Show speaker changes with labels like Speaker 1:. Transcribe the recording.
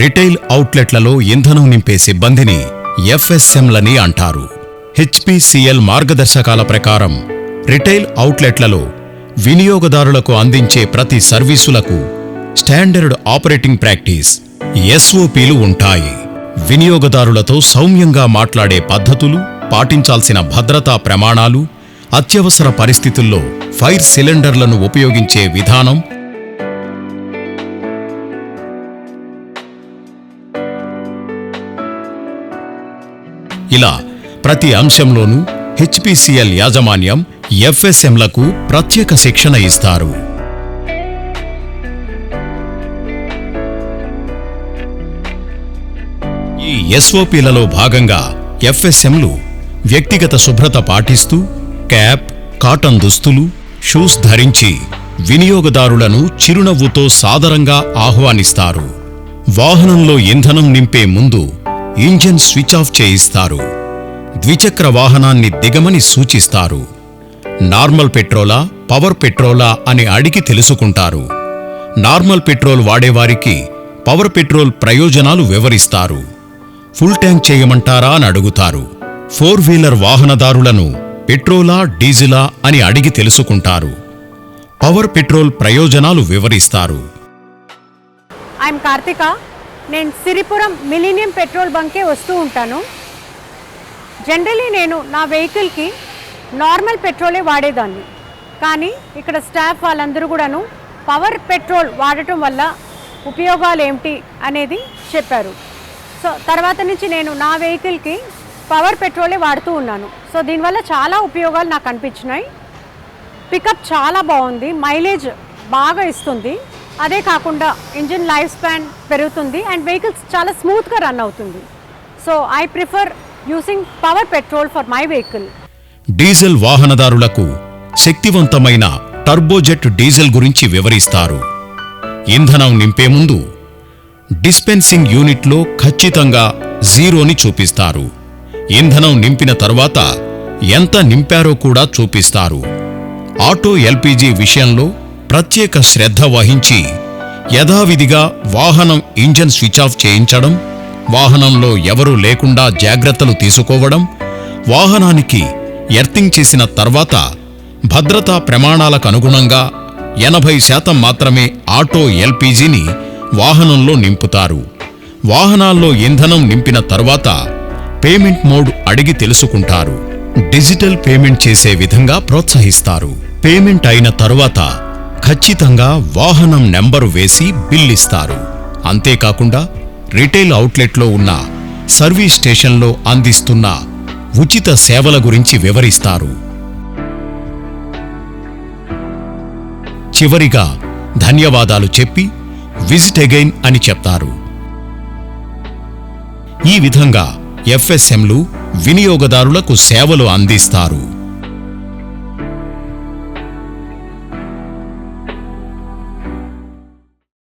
Speaker 1: Retail అవుట్లెట్లలో ఇంధనం నింపే సిబ్బందిని ఎఫ్ఎస్ఎంలని అంటారు. హెచ్పిసిఎల్ మార్గదర్శకాల ప్రకారం రిటైల్ అవుట్లెట్లలో వినియోగదారులకు అందించే ప్రతి సర్వీసులకు స్టాండర్డ్ ఆపరేటింగ్ ప్రాక్టీస్ ఎస్ఓపిలు ఉంటాయి. వినియోగదారులతో సౌమ్యంగా మాట్లాడే పద్ధతులు, పాటించాల్సిన భద్రతా ప్రమాణాలు, అత్యవసర పరిస్థితుల్లో ఫైర్ సిలిండర్లను ఉపయోగించే విధానం, ఇలా ప్రతి అంశంలోనూ హెచ్పిసిఎల్ యాజమాన్యం ఎఫ్ఎస్ఎంలకు ప్రత్యేక శిక్షణ ఇస్తారు. ఈ ఎస్ఓపిలలో భాగంగా ఎఫ్ఎస్ఎంలు వ్యక్తిగత శుభ్రత పాటిస్తూ క్యాప్, కాటన్ దుస్తులు, షూస్ ధరించి వినియోగదారులను చిరునవ్వుతో సాదరంగా ఆహ్వానిస్తారు. వాహనంలో ఇంధనం నింపే ముందు ఇంజిన్ స్విచ్ ఆఫ్ చేయిస్తారు. ద్విచక్ర వాహనాన్ని దిగమని సూచిస్తారు. నార్మల్ పెట్రోలా, పవర్ పెట్రోలా అని అడిగి తెలుసుకుంటారు. నార్మల్ పెట్రోల్ వాడేవారికి పవర్ పెట్రోల్ ప్రయోజనాలు వివరిస్తారు. ఫుల్ ట్యాంక్ చేయమంటారా అని అడుగుతారు. 4-వీలర్ వాహనదారులను పెట్రోలా, డీజిలా అని అడిగి తెలుసుకుంటారు. పవర్ పెట్రోల్ ప్రయోజనాలు వివరిస్తారు.
Speaker 2: ఐఎమ్ కార్తిక. నేను సిరిపురం మిలీనియం పెట్రోల్ బంకే వస్తూ ఉంటాను. జనరలీ నేను నా వెహికల్కి నార్మల్ పెట్రోలే వాడేదాన్ని. కానీ ఇక్కడ స్టాఫ్ వాళ్ళందరూ కూడాను పవర్ పెట్రోల్ వాడటం వల్ల ఉపయోగాలు ఏమిటి అనేది చెప్పారు. సో తర్వాత నుంచి నేను నా వెహికల్కి పవర్ పెట్రోలే వాడుతూ ఉన్నాను. సో దీనివల్ల చాలా ఉపయోగాలు నాకు అనిపించినాయి. పికప్ చాలా బాగుంది, మైలేజ్ బాగా ఇస్తుంది. అదే కాకుండా ఇంజిన్ లైఫ్ స్పాన్ పెరుగుతుంది అండ్ వెహికల్స్ చాలా స్మూత్గా రన్ అవుతుంది. So I prefer using power petrol for my vehicle.
Speaker 1: Diesel వాహనదారులకు శక్తివంతమైన టర్బోజెట్ డీజిల్ గురించి వివరిస్తారు. ఇంధనం నింపే ముందు డిస్పెన్సింగ్ యూనిట్లో ఖచ్చితంగా జీరోని చూపిస్తారు. ఇంధనం నింపిన తరువాత ఎంత నింపారో కూడా చూపిస్తారు. ఆటో ఎల్పీజీ విషయంలో ప్రత్యేక శ్రద్ధ వహించి యథావిధిగా వాహనం ఇంజన్ స్విచ్ ఆఫ్ చేయించడం, వాహనంలో ఎవరూ లేకుండా జాగ్రత్తలు తీసుకోవడం, వాహనానికి ఎర్తింగ్ చేసిన తర్వాత భద్రతా ప్రమాణాలకు అనుగుణంగా 80% మాత్రమే ఆటో ఎల్పీజీని వాహనంలో నింపుతారు. వాహనాల్లో ఇంధనం నింపిన తరువాత పేమెంట్ మోడ్ అడిగి తెలుసుకుంటారు. డిజిటల్ పేమెంట్ చేసే విధంగా ప్రోత్సహిస్తారు. పేమెంట్ అయిన తరువాత ఖచ్చితంగా వాహనం నెంబరు వేసి బిల్ ఇస్తారు. అంతేకాకుండా రిటైల్ అవుట్లెట్లో ఉన్న సర్వీస్ స్టేషన్లో అందిస్తున్న ఉచిత సేవల గురించి వివరిస్తారు. చివరిగా ధన్యవాదాలు చెప్పి విజిట్ అగైన్ అని చెప్తారు. ఈ విధంగా ఎఫ్ఎస్ఎంలు వినియోగదారులకు సేవలు అందిస్తారు.